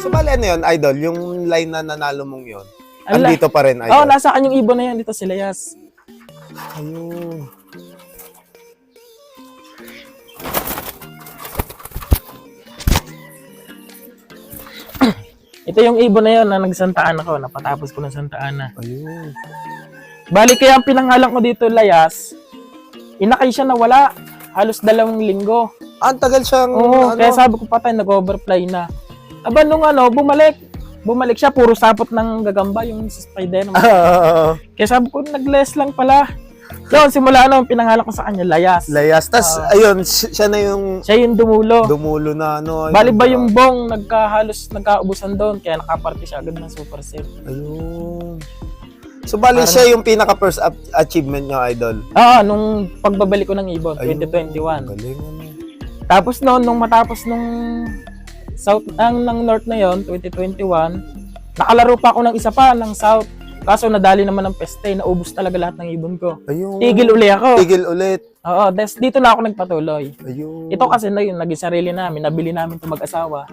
So, bali ano yun, Idol? Yung line na nanalo mong yun, Ala. andito pa rin, Idol? Oo, nasa akin yung ibon na yan. Dito si Layas. Ayun. Ito yung ibon na yun na nagsantaan ako. Napatapos ko ng Santa Ana. Ayun. Bali, kaya ang pinanghalan ko dito, Layas, inakay siya na wala. Halos 2 linggo. Ang tagal siyang, Oo, kaya sabi ko patay, nag-overfly na. Aba, nung bumalik siya, puro sapot ng gagamba, yung spider. Kaya sabi ko, nag-less lang pala. Doon, simula pinanghalan ko sa kanya, Layas. Layas. Tas, ayun, siya na yung Siya yung dumulo. dumulo na, ano. Bali ba yung bong, nagkaubusan doon, kaya nakaparty siya agad ng super set. Ayun. So, bali siya yung pinaka-first achievement niya, Idol. Oo, nung pagbabalik ko ng ibon, Ayun, 2021. Galing, ano. Tapos noon, nung matapos nung South, ng North na yon 2021, nakalaro pa ako ng isa pa, ng South. Kaso nadali naman ng peste, naubos talaga lahat ng ibon ko. Ayun. Tigil uli ako. Tigil ulit. Oo, dito na ako nagpatuloy. Ayun. Ito kasi na yun, naging sarili namin, nabili namin ito mag-asawa.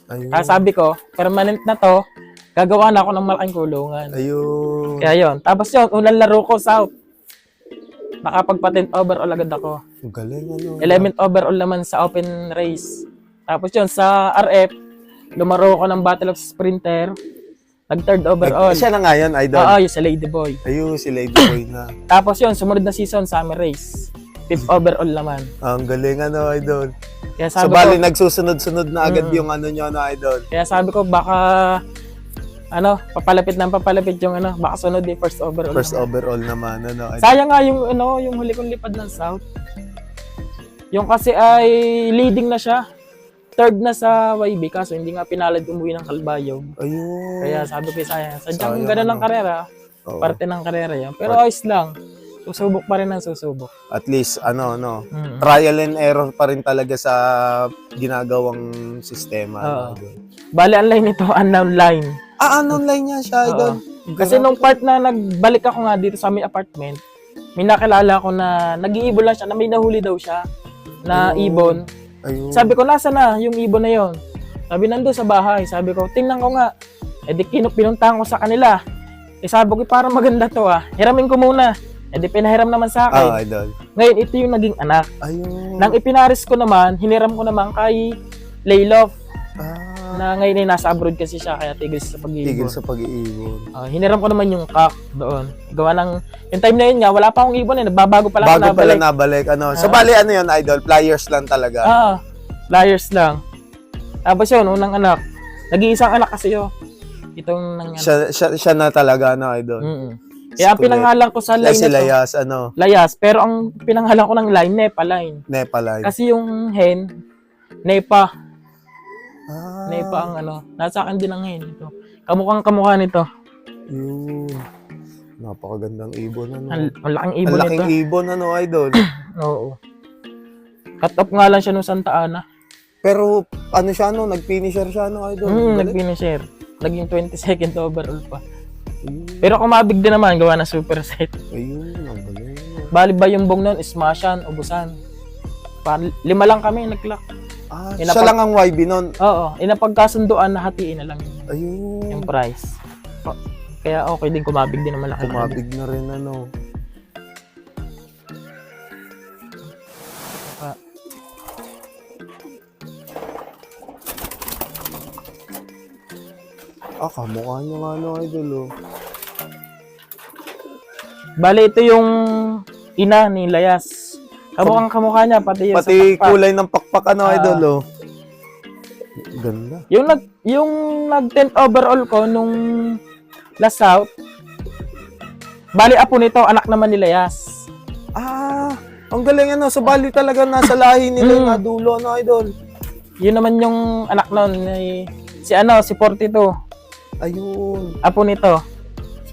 Ayun. Kaya sabi ko, permanent na to, gagawa na ako ng malaking kulungan. Ayun. Kaya yun. Tapos yun, unang laro ko, South. Nakapag-patent overall agad ako. Galing, ano. 11th overall naman sa open race. Tapos yun, sa RF, lumaro ko ng Battle of Sprinter. Nag-third overall. Siya na nga yun, Idol. Oo, yung sa Ladyboy. Ayun, si Ladyboy na. Tapos yun, sumunod na season, Summer Race. 5th overall naman. Ang galing, ano, Idol. Kaya So, sabi bali, ko, nagsusunod-sunod na agad yung ano nyo, no, Idol. kaya sabi ko, baka, papalapit yung baka sunod yung first overall. First naman. overall naman, ano, Idol. Sayang nga yung huli kong lipad ng South. Yung kasi ay leading na siya. Third na sa YB, kaso hindi nga pinalad umuwi ng Kalbayog. Ayun. Kaya sabi ko sayang. Sadyang Sayang, ganun ano. ang karera. Oo. Parte ng karera yan. Pero ayos lang. Susubok pa rin ang susubok. At least, ano, Mm. trial and error pa rin talaga sa ginagawang sistema. Oo. ano, Idol. Bali, ang line nito, unknown line. Ano line niya siya, Idol? Kasi nung part na nagbalik ako nga dito sa aming apartment, may nakilala ko na nag-iibon lang siya, na may nahuli daw siya na Oh. ibon. Ayun. Sabi ko, nasa na yung ibon na yon? Sabi, nandun sa bahay. Sabi ko, tingnan ko nga. E di pinuntahan ko sa kanila. Eh sabi ko, parang maganda to hiramin ko muna. E di pinahiram naman sa akin. Idol. Ngayon, ito yung naging anak. Ayun. Nang ipinaris ko naman, hiniram ko naman kay Laylof. Ah, Na ngayon ay nasa abroad kasi siya, kaya tigil sa tigil pag-iibon. sa pag-iibon. Hiniram ko naman yung kak doon. Gawa ng, yung time na yun nga, wala pa akong ibon nagbabago pa lang Bago ako pala nabalik. nabalik, ano. So, bali, ano yun, Idol? Flyers lang talaga. Flyers lang. Tapos yun, unang anak. Nag-iisang anak kasi yun. Itong nang Siya na talaga, ano, Idol. Kaya ang pinanghalan ko sa line Si na to, Layas, ano, Layas. Pero ang pinanghalan ko ng line, Nepa line. Nepa line. Kasi yung hen, Nepa. Ah, Nepa ang nasa akin din ang hen. Ito. Kamukha nito. yun. Napakagandang ibon, ano. Ang laking Ang ibon nito. laking ibon, ano, Idol. Oo. Cut off nga lang siya nung Santa Ana. Pero, ano siya, no, nag-finisher siya, no, Idol. Galing. Nag-finisher. Naging 22nd overall pa. Ayun, Pero kumabig din naman, gawa na super set. ayun, ang galing. Bali ba yung bong nun, smashan, ubusan. 5 lang kami, nag-clock. Ah, Inapag- siya lang ang YB nun. Oo, inapagkasunduan na hatiin na lang Ayun. yung price. Kaya okay din, kumabig din naman laki. Kumabig na rin, ano. Kamukha niya nga, no, Idol, oh. Bali, ito yung ina ni Layas. Kamukha niya, pati yung Pati sa pakpak. kulay ng pakpak, ano, Idol, oh. Ganda. Yung nag-10 overall ko nung last South, bali apo nito, anak naman ni Layas. Ang galing, ano. So, bali talaga nasa lahi nila yung dulo, no, Idol. Yun naman yung anak nun, si 42. Ayun. Apo nito.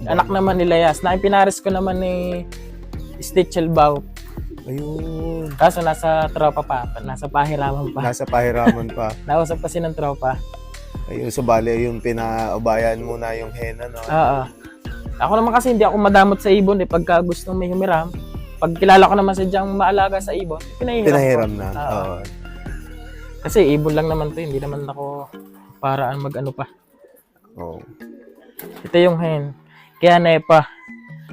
Anak naman ni Layas. Na pinaris ko naman ni Stitch Elbaw. Ayun. Kaso nasa tropa pa. Nasa pahiraman pa. Nasa pahiraman pa. Nausap kasi ng tropa. Ayun, so bali yung pinaubayan muna yung hen, ano. Oo. Ako naman kasi hindi ako madamot sa ibon. Pagka gustong may humiram, pag kilala ko naman sadyang maalaga sa ibon, pinahiram Pinahiram ko. na. Oo. Oo. Kasi ibon lang naman to. Hindi naman ako para mag-ano pa. Oh. Ito yung hen. Kaya Nepa.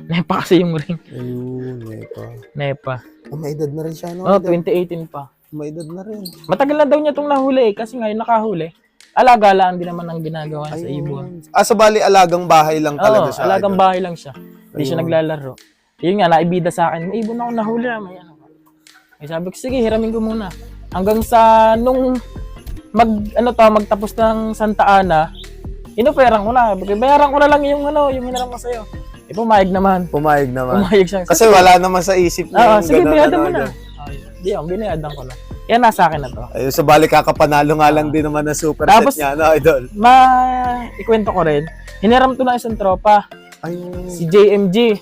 Nepa kasi yung ring. Ayun, Nepa. Nepa. May edad na rin siya, no? Oh, 2018 pa. May edad na rin. Matagal na daw niya itong nahuli kasi ngayon nakahuli. Alaga lang din naman ang ginagawa sa ibon. Sa bali, alagang bahay lang talaga siya. Alagang idol. bahay lang siya. Hindi siya naglalaro. Yun nga, naibida sa akin. May ibon ako nahuli. May ano. Eh, sabi ko, sige, hiramin ko muna. Hanggang sa nung magtapos ng Santa Ana, inoferan ko na. Bayaran ko na lang yung hinaram ko sa'yo. Eh, pumayag naman. Pumayag naman. Pumayag siya. Kasi wala naman sa isip niya. Sige, ganun, binayadan mo na. Di yung binayadan ko na. Yan, nasa akin na to. Ayun, sa bali kakapanalo nga lang din naman ng super Tapos, set niya, no, idol? Ikwento ko rin, hiniram to na isang tropa, Ayun. si JMG.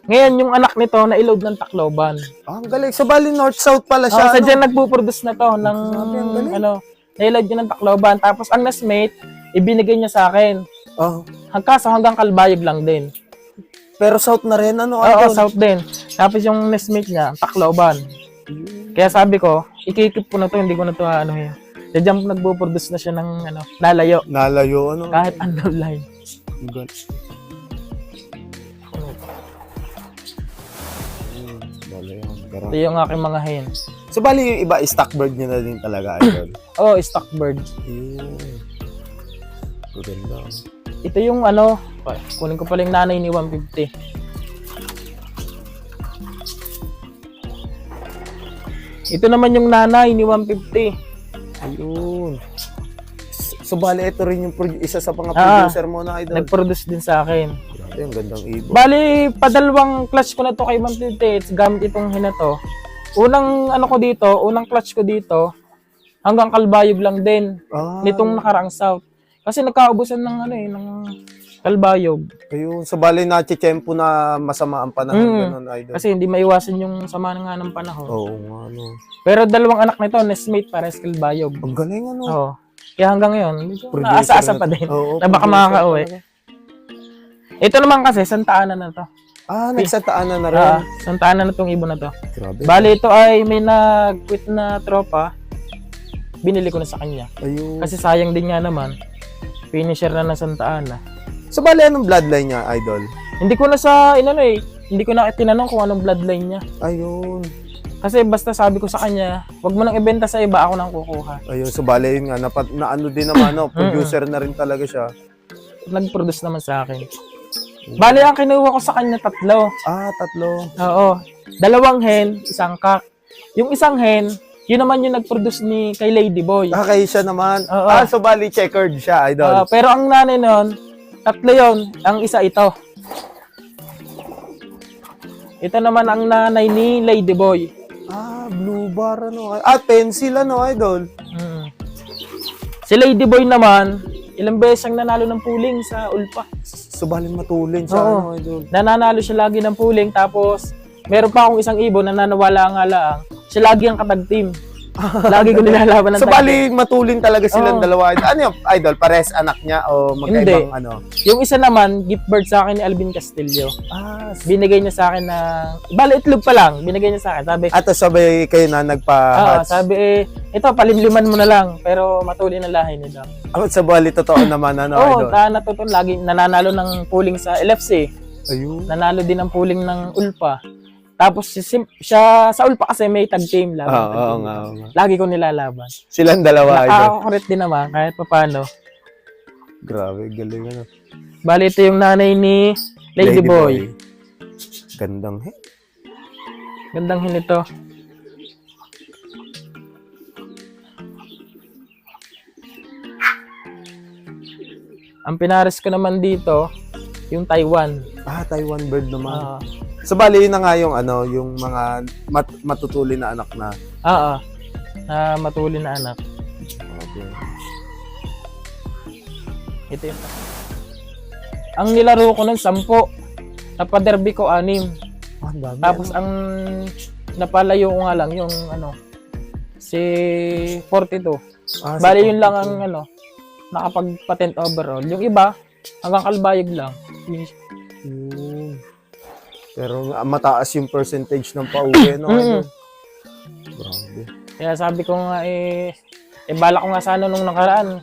Ngayon, yung anak nito, na-load ng Tacloban. Ang galing. Sa bali, north-south pala siya. Sa dyan nagpo-produce na to ng, na-load yun ng Tacloban. Tapos, ang nestmate, ibinigay niya sa akin. Oh. Hanggang Kalbayog lang din. Pero south na rin, ano, Oo, idol? south din. Tapos yung nestmate niya, Tacloban. Kaya sabi ko, ikikip ko na to, hindi ko na to yun. Diyan nagpo-produce na siya ng lalayo. Nalayo, ano? Kahit unknown line. Ito yung aking mga hen. So, bali yung iba, stock bird niya na din talaga, idol. Oh, stock bird. Ayun. Ganda. Ito yung kunin ko pala yung nanay ni 150. Ito naman yung nanay ni 150. Ayun. So, bali, ito rin yung isa sa mga producer mo na, idol. Nag-produce din sa akin. Grabe, yung gandang ibon. Bali, padalawang clutch ko na to kay 150. Gamit itong hina to. Unang unang clutch ko dito, hanggang Kalbayog lang din. Nitong nakaraang south. Kasi nagkaubusan ng Kalbayog. Ayun, so bali na-chempo na masama ang panahon, ganun, idol. Kasi hindi maiwasan yung sama nga ng panahon. Oo nga, no. Pero dalawang anak nito, nestmate para sa Kalbayog. Ang galing, ano. Oo. Kaya hanggang ngayon, naasa-asa pa din. Na baka makaka-uwi. Ito naman kasi, Santa Ana na to. Nagsanta Ana na rin. Santa Ana na tong ibon na to. Grabe. Bali, ito ay may nag-quit na tropa. Binili ko na sa kanya. Ayun. Kasi sayang din nga naman. Finisher na ng Santa Ana. So, bali, anong bloodline niya, idol? Hindi ko na hindi ko na tinanong kung anong bloodline niya. Ayun. Kasi basta sabi ko sa kanya, wag mo nang ibenta sa iba, ako nang kukuha. Ayun, so bali yun nga, na ano din naman, no, producer na rin talaga siya. Nag-produce naman sa akin. Bali, ang kinuha ko sa kanya 3. Tatlo. Oo. 2 hen, 1 kak. Yung isang hen, yun naman yung nag-produce kay Ladyboy. Kayo siya naman. Oo. So bali, checkered siya, idol. Pero ang nanay nun, 3 yun. Ang isa ito. Ito naman ang nanay ni Ladyboy. Blue bar, ano. Pencil, ano, idol. Si Ladyboy naman, ilang beses ang nanalo ng pooling sa Ulpa. So bali, matulin siya, ano, idol. Nananalo siya lagi ng pooling, tapos meron pa akong isang ibon na nanawala nga lang. Siya lagi ang katag team. Lagi ko nilalaban ng So bali, matulin talaga silang dalawa. Ano yung idol? Pares anak niya o magkaibang ano? Yung isa naman, gift bird sa akin ni Alvin Castillo. Binigay niya sa akin bali itlog pa lang, binigay niya sa akin. Sabi, at sabay kayo na nagpa-hatch. Sabi ito, palimliman mo na lang, pero matulin ang lahi nila. Sa bali, totoo naman, ano, idol? Natutun, lagi nananalo ng pooling sa LFC. Ayun. Nanalo din ng pooling ng Ulpa. Tapos siya sa Ulpa kasi may tag team lang. Oo nga. Lagi ko nilalaban. Silang dalawa, idol. Nakakakulit din naman kahit paano. Grabe, galing, ano. Bali, ito yung nanay ni Ladyboy. Gandang Gandang hinito. Ang pinares ko naman dito, yung Taiwan. Taiwan bird naman. So bali, yun na nga yung ano, yung mga matutuli na anak na. Na matuli na anak. Okay. Ito yung ang nilaro ko ng 10. Napaderby ko 6. Dami, Tapos ang napalayo ko nga lang yung si 42. Bali yun lang ang nakapag-patent overall. Yung iba, hanggang Kalbayog lang. Pero mataas yung percentage ng pauwi, no? Grabe. Kaya sabi ko nga balak ko nga sana nung nakaraan,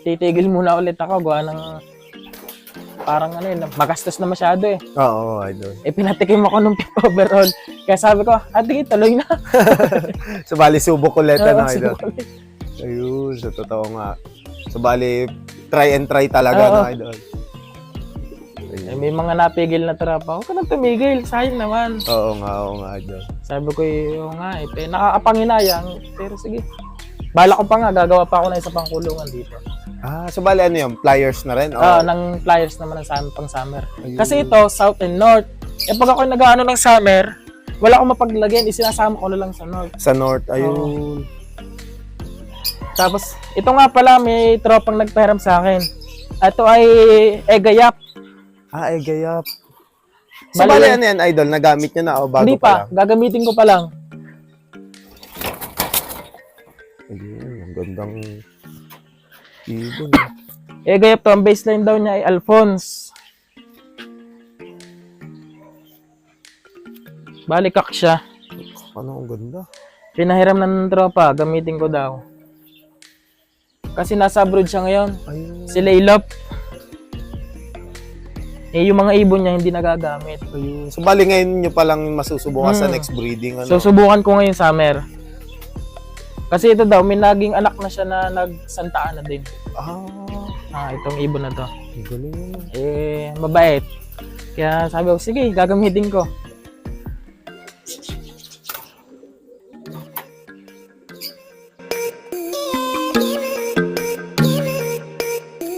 titigil muna ulit ako. Gawa ng parang ano yun, magastos na masyado eh. Oo, idol. Pinatikim ako nung overall. Kaya sabi ko, sige, tuloy na. So, bali, subok ulit, Oo, idol. subukan. Ayun, sa totoo nga. So, bali, try and try talaga, Oo. idol. Eh, may mga napigil na tropa. Huwag ka nang tumigil, sayang naman. Oo nga, idol. Sabi ko, oo nga, nakakapanginayang. Pero sige. Bala ko pa nga, gagawa pa ako na isa pang kulungan dito. So bali ano yun? Pliers na rin? Ng flyers naman ng pang summer. Ayun. Kasi ito, south and north. Eh pag ako nag-ano ng summer, wala akong mapaglagyan, isinasama ko na lang sa north. Sa north, ayun. Tapos, ito nga pala, may tropang nagpahiram sa akin. Ito ay egayap. Gayap. So bali ano yan, idol? Nagamit nyo na o bago Hindi pa, gagamitin ko pa lang. Ayun, ang gandang ibon. Egayap to, ang baseline daw niya ay Alphonse. Balikak siya. Ano, ang ganda. Pinahiram ng tropa, gamitin ko daw. Kasi nasa abroad siya ngayon. Ayun. Si Laylop. Yung mga ibon niya hindi nagagamit. Ayun. So bali ngayon nyo palang masusubukan sa next breeding. Ano? So subukan ko ngayon summer. Kasi ito daw, may naging anak na siya na nagsantaan na din. Itong ibon na to. Ang galing. Mabait. Kaya sabi ko, sige, gagamitin ko.